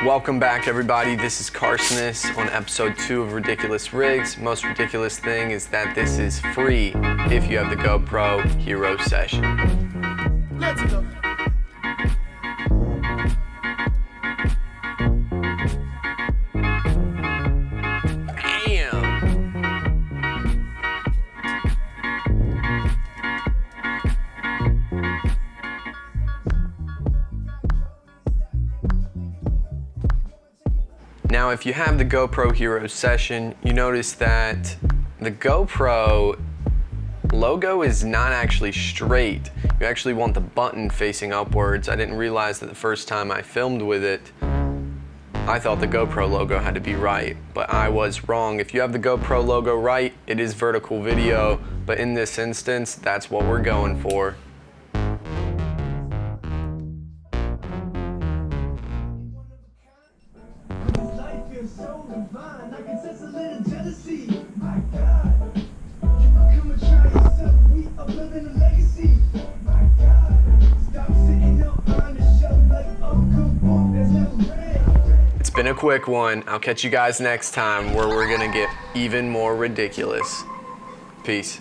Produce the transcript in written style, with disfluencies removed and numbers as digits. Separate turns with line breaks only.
Welcome back, everybody. This is Carson on episode 2 of Ridiculous Rigs. Most ridiculous thing is that this is free if you have the GoPro Hero Session.
Let's go.
Now, if you have the GoPro Hero Session, you notice that the GoPro logo is not actually straight. You actually want the button facing upwards. I didn't realize that the first time I filmed with it. I thought the GoPro logo had to be right, but I was wrong. If you have the GoPro logo right, it is vertical video, but in this instance, that's what we're going for.
So divine, I can sense a little jealousy. My God, you come and try yourself. We are building a legacy. My God, stop sitting on the shelf like Uncle Book. There's no red.
It's been a quick one. I'll catch you guys next time where we're gonna get even more ridiculous. Peace.